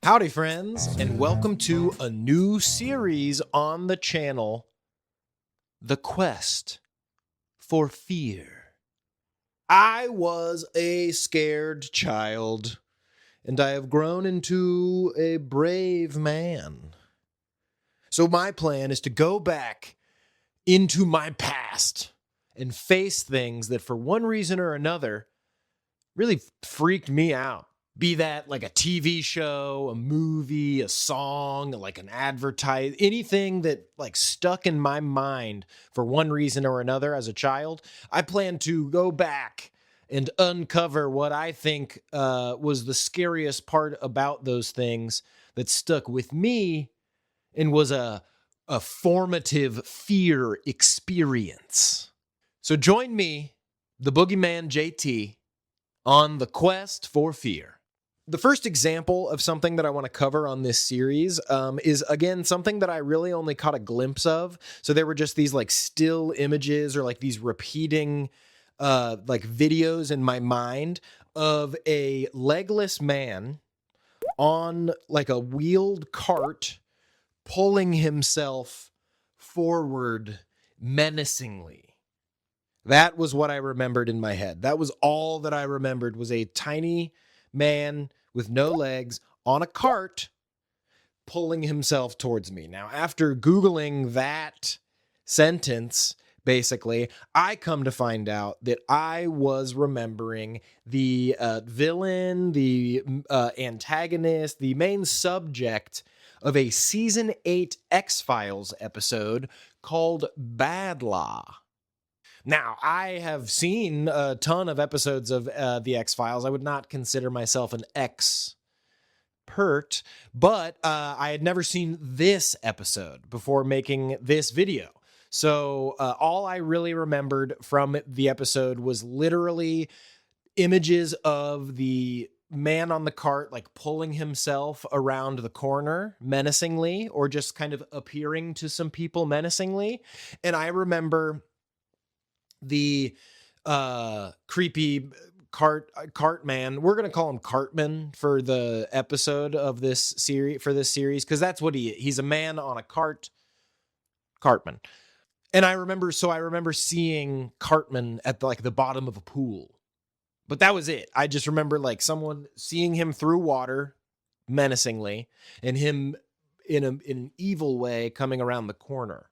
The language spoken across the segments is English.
Howdy friends, and welcome to a new series on the channel, The Quest for Fear. I was a scared child, and I have grown into a brave man. So my plan is to go back into my past and face things that for one reason or another really freaked me out. Be that like a TV show, a movie, a song, like an anything that like stuck in my mind for one reason or another as a child. I plan to go back and uncover what I think was the scariest part about those things that stuck with me and was a formative fear experience. So join me, the Boogeyman JT, on the quest for fear. The first example of something that I want to cover on this series is, again, something that I really only caught a glimpse of. So there were just these like still images or like these repeating like videos in my mind of a legless man on like a wheeled cart pulling himself forward menacingly. That was what I remembered in my head. That was all that I remembered, was a tiny man with no legs on a cart pulling himself towards me. Now, after Googling that sentence, basically, I come to find out that I was remembering the villain, the antagonist, the main subject of a season 8 X-Files episode called Bad Law. Now, I have seen a ton of episodes of the X-Files. I would not consider myself an expert, but I had never seen this episode before making this video. So all I really remembered from the episode was literally images of the man on the cart like pulling himself around the corner menacingly, or just kind of appearing to some people menacingly. And I remember the creepy cart man. We're gonna call him Cartman for the episode of this series, because that's what he's a man on a cart. Cartman. And I remember seeing Cartman at the bottom of a pool, but that was it. I just remember like someone seeing him through water menacingly, and him in an evil way coming around the corner.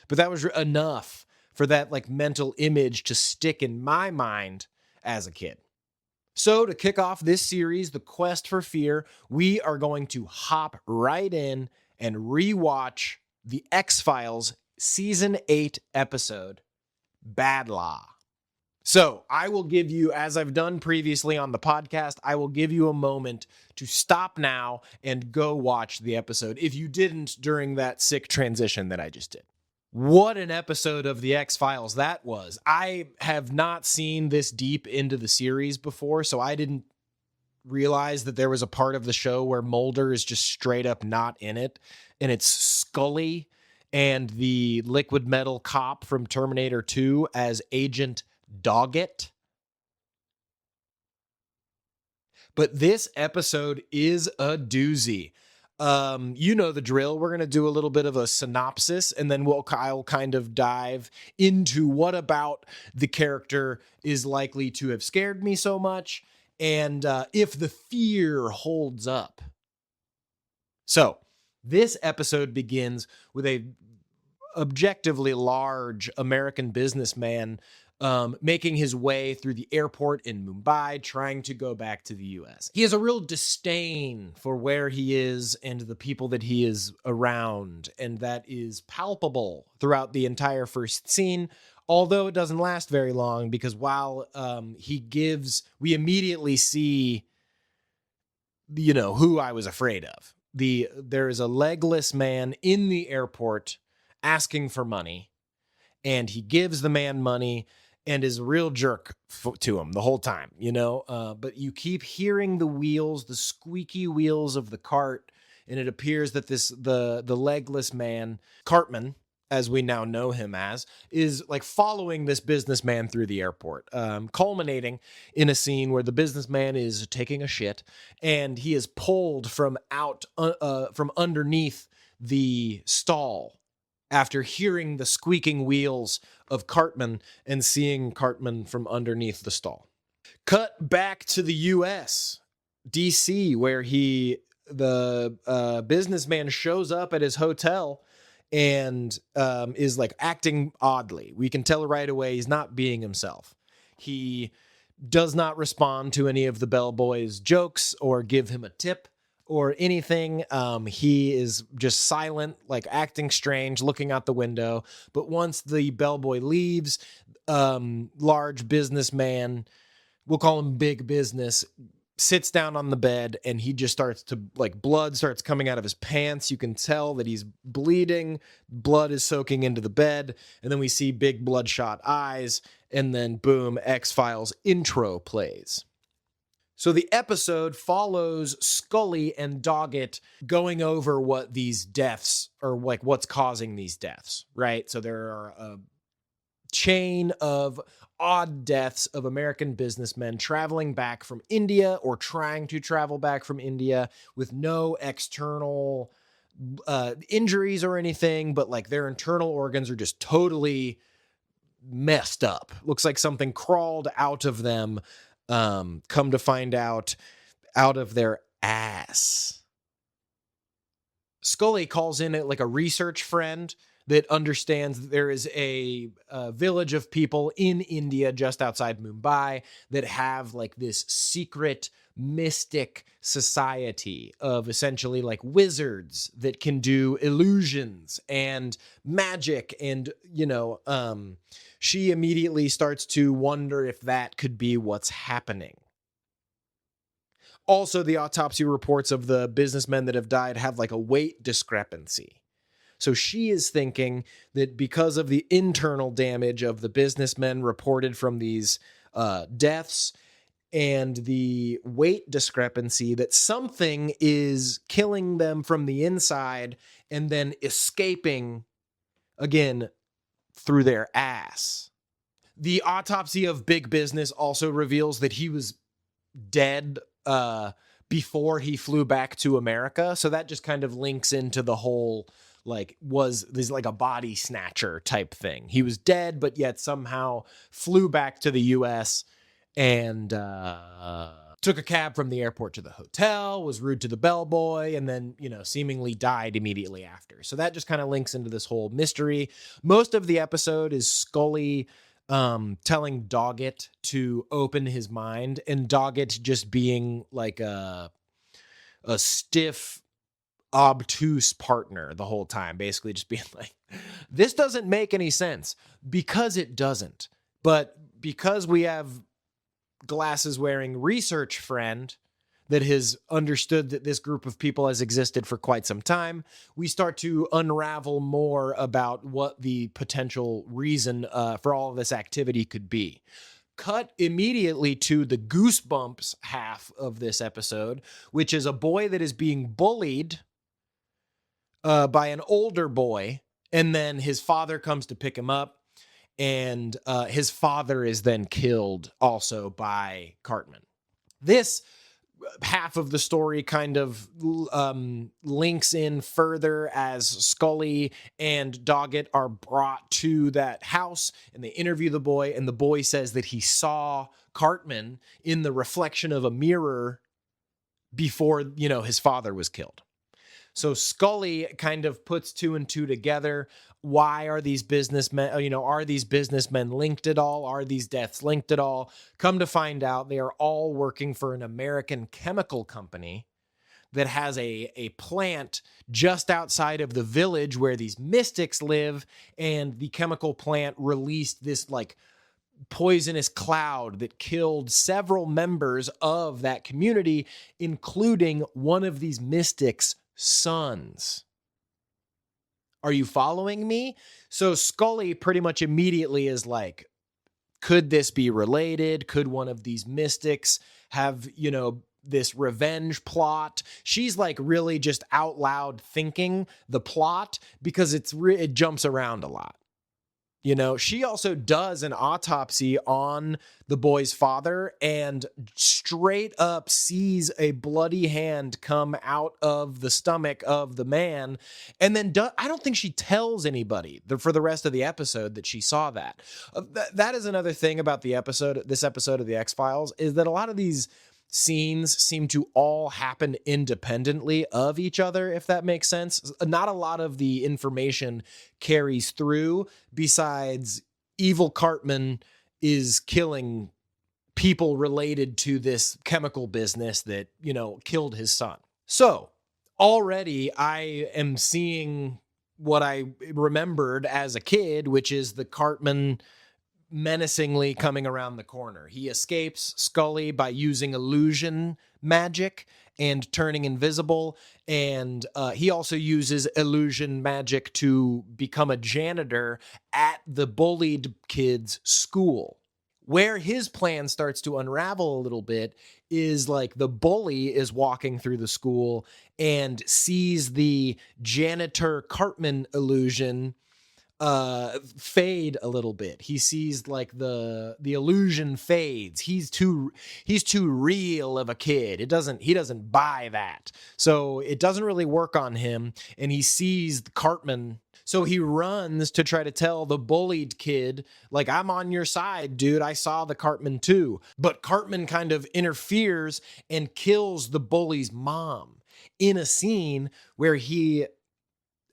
But that was enough for that like mental image to stick in my mind as a kid. So to kick off this series, The Quest for Fear, we are going to hop right in and rewatch the X-Files season 8 episode, Bad Law. So I will give you, as I've done previously on the podcast, I will give you a moment to stop now and go watch the episode if you didn't during that sick transition that I just did. What an episode of the X-Files that was. I have not seen this deep into the series before, so I didn't realize that there was a part of the show where Mulder is just straight up not in it, and it's Scully and the liquid metal cop from Terminator 2 as Agent Doggett. But this episode is a doozy. You know the drill. We're going to do a little bit of a synopsis, and then I'll kind of dive into what about the character is likely to have scared me so much, and if the fear holds up. So this episode begins with a objectively large American businessman making his way through the airport in Mumbai, trying to go back to the US. He has a real disdain for where he is and the people that he is around, and that is palpable throughout the entire first scene, although it doesn't last very long, because while we immediately see, who I was afraid of. There is a legless man in the airport asking for money, and he gives the man money and is a real jerk to him the whole time, but you keep hearing the squeaky wheels of the cart, and it appears that the legless man, Cartman, as we now know him as, is like following this businessman through the airport, culminating in a scene where the businessman is taking a shit and he is pulled from from underneath the stall after hearing the squeaking wheels of Cartman and seeing Cartman from underneath the stall. Cut back to the U.S., D.C., where the businessman shows up at his hotel and is like acting oddly. We can tell right away he's not being himself. He does not respond to any of the bellboy's jokes or give him a tip or anything. He is just silent, like acting strange, looking out the window. But once the bellboy leaves, large businessman, we'll call him Big Business, sits down on the bed and he just starts to, like, blood starts coming out of his pants. You can tell that he's bleeding. Blood is soaking into the bed. And then we see big bloodshot eyes. And then boom, X-Files intro plays. So the episode follows Scully and Doggett going over what these deaths, or like what's causing these deaths, right? So there are a chain of odd deaths of American businessmen traveling back from India or trying to travel back from India with no external injuries or anything, but like their internal organs are just totally messed up. Looks like something crawled out of them, come to find out of their ass. Scully calls in like a research friend that understands that there is a village of people in India just outside Mumbai that have like this secret mystic society of essentially like wizards that can do illusions and magic. And, she immediately starts to wonder if that could be what's happening. Also, the autopsy reports of the businessmen that have died have like a weight discrepancy. So she is thinking that because of the internal damage of the businessmen reported from these deaths and the weight discrepancy, that something is killing them from the inside and then escaping again through their ass. The autopsy of Big Business also reveals that he was dead before he flew back to America. So that just kind of links into the whole, like, was this like a body snatcher type thing. He was dead, but yet somehow flew back to the US and took a cab from the airport to the hotel, was rude to the bellboy, and then, seemingly died immediately after. So that just kind of links into this whole mystery. Most of the episode is Scully telling Doggett to open his mind, and Doggett just being like a stiff, obtuse partner the whole time, basically just being like, this doesn't make any sense, because it doesn't. But because we have glasses wearing research friend that has understood that this group of people has existed for quite some time, we start to unravel more about what the potential reason for all of this activity could be. Cut immediately to the Goosebumps half of this episode, which is a boy that is being bullied by an older boy, and then his father comes to pick him up, and his father is then killed also by Cartman. This half of the story kind of links in further as Scully and Doggett are brought to that house and they interview the boy, and the boy says that he saw Cartman in the reflection of a mirror before, his father was killed. So Scully kind of puts two and two together. Why are these businessmen, are these businessmen linked at all? Are these deaths linked at all? Come to find out, they are all working for an American chemical company that has a plant just outside of the village where these mystics live. And the chemical plant released this like poisonous cloud that killed several members of that community, including one of these mystics' sons. Are you following me? So Scully pretty much immediately is like could this be related? Could one of these mystics have, this revenge plot? She's like really just out loud thinking the plot because it jumps around a lot. She also does an autopsy on the boy's father and straight up sees a bloody hand come out of the stomach of the man. And then I don't think she tells anybody for the rest of the episode that she saw that. That is another thing about this episode of the X-Files, is that a lot of these scenes seem to all happen independently of each other, if that makes sense. Not a lot of the information carries through, besides evil Cartman is killing people related to this chemical business that, killed his son. So already I am seeing what I remembered as a kid, which is the Cartman menacingly coming around the corner. He escapes Scully by using illusion magic and turning invisible. And he also uses illusion magic to become a janitor at the bullied kids' school. Where his plan starts to unravel a little bit is like the bully is walking through the school and sees the janitor Cartman illusion fade a little bit. He sees like the illusion fades. He's too real of a kid. He doesn't buy that. So it doesn't really work on him, and he sees Cartman. So he runs to try to tell the bullied kid, like, I'm on your side, dude. I saw the Cartman too. But Cartman kind of interferes and kills the bully's mom in a scene where he,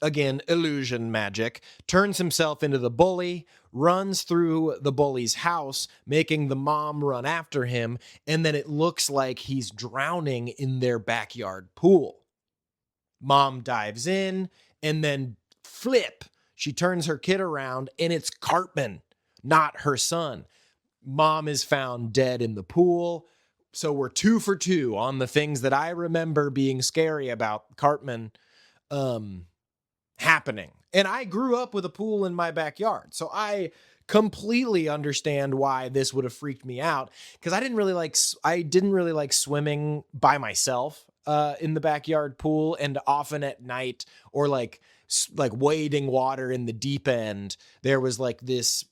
again, illusion magic, turns himself into the bully, runs through the bully's house, making the mom run after him, and then it looks like he's drowning in their backyard pool. Mom dives in, and then flip, she turns her kid around, and it's Cartman, not her son. Mom is found dead in the pool. So we're 2 for 2 on the things that I remember being scary about Cartman happening. And I grew up with a pool in my backyard, so I completely understand why this would have freaked me out, because I didn't really like swimming by myself in the backyard pool, and often at night, or like wading water in the deep end, there was like this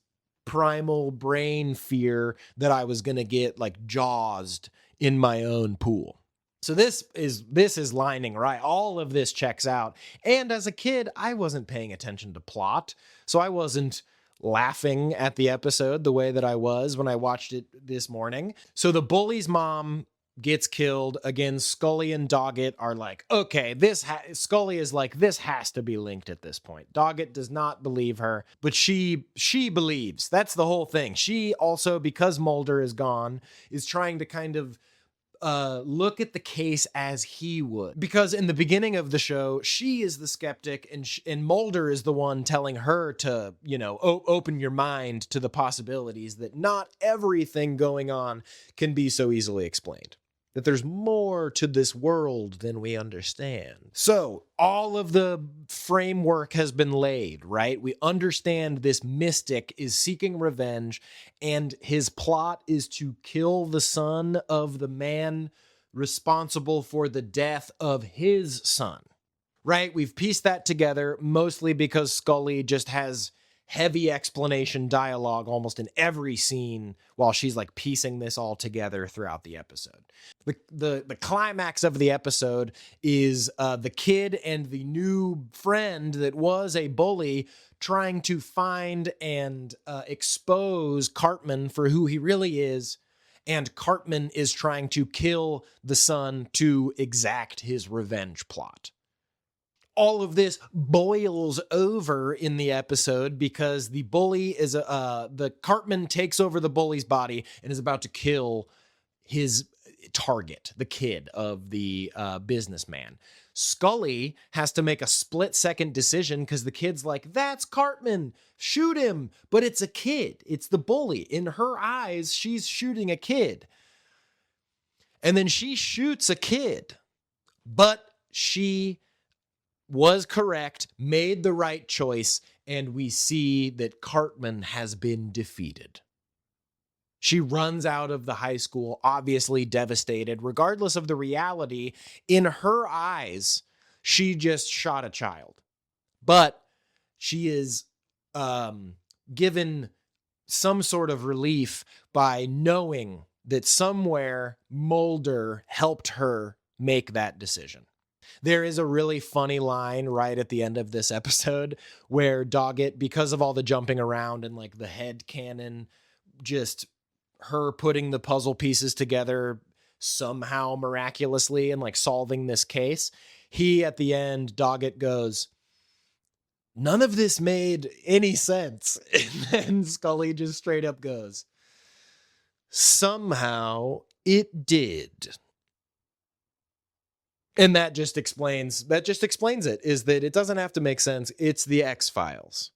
primal brain fear that I was going to get like jawsed in my own pool. So this is lining right. All of this checks out. And as a kid, I wasn't paying attention to plot. So I wasn't laughing at the episode the way that I was when I watched it this morning. So the bully's mom gets killed. Again, Scully and Doggett are like, okay, Scully is like, this has to be linked at this point. Doggett does not believe her, but she believes. That's the whole thing. She also, because Mulder is gone, is trying to kind of look at the case as he would. Because in the beginning of the show, she is the skeptic, and Mulder is the one telling her to, open your mind to the possibilities that not everything going on can be so easily explained. That there's more to this world than we understand. So all of the framework has been laid, right? We understand this mystic is seeking revenge, and his plot is to kill the son of the man responsible for the death of his son, right? We've pieced that together mostly because Scully just has heavy explanation dialogue almost in every scene while she's like piecing this all together throughout the episode. The climax of the episode is the kid and the new friend that was a bully trying to find and expose Cartman for who he really is, and Cartman is trying to kill the son to exact his revenge plot. All of this boils over in the episode because the bully is the Cartman takes over the bully's body and is about to kill his target, the kid of the businessman. Scully has to make a split-second decision because the kid's like, that's Cartman, shoot him. But it's a kid. It's the bully. In her eyes, she's shooting a kid. And then she shoots a kid. But she was correct, made the right choice, and we see that Cartman has been defeated. She runs out of the high school, obviously devastated. Regardless of the reality, in her eyes, she just shot a child. But she is given some sort of relief by knowing that somewhere Mulder helped her make that decision. There is a really funny line right at the end of this episode where Doggett, because of all the jumping around and like the head cannon, just her putting the puzzle pieces together somehow miraculously and like solving this case, he at the end, Doggett goes, "None of this made any sense." And then Scully just straight up goes, "Somehow it did." And that just explains it, is that it doesn't have to make sense. It's the X-Files.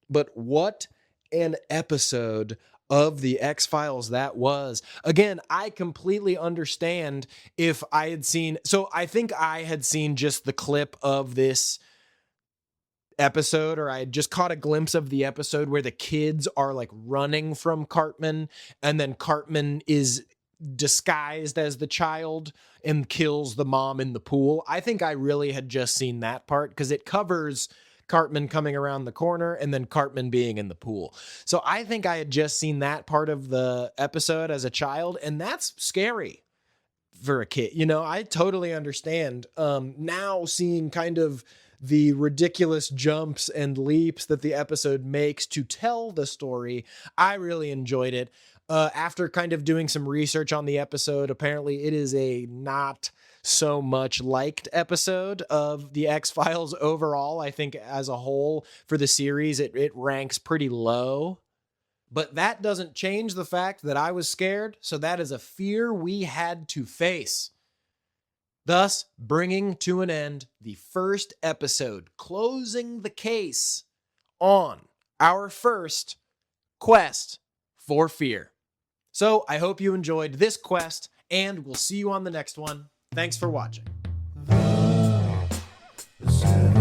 But what an episode of the X-Files that was. Again, I completely understand if I had seen, so I think I had seen just the clip of this episode, or I had just caught a glimpse of the episode where the kids are like running from Cartman, and then Cartman is disguised as the child and kills the mom in the pool. I think I really had just seen that part because it covers Cartman coming around the corner and then Cartman being in the pool. So I think I had just seen that part of the episode as a child, and that's scary for a kid. You know, I totally understand. Now seeing kind of the ridiculous jumps and leaps that the episode makes to tell the story, I really enjoyed it. After kind of doing some research on the episode, apparently it is a not so much liked episode of the X-Files overall. I think as a whole for the series, it ranks pretty low. But that doesn't change the fact that I was scared, so that is a fear we had to face. Thus, bringing to an end the first episode, closing the case on our first quest for fear. So I hope you enjoyed this quest, and we'll see you on the next one. Thanks for watching. The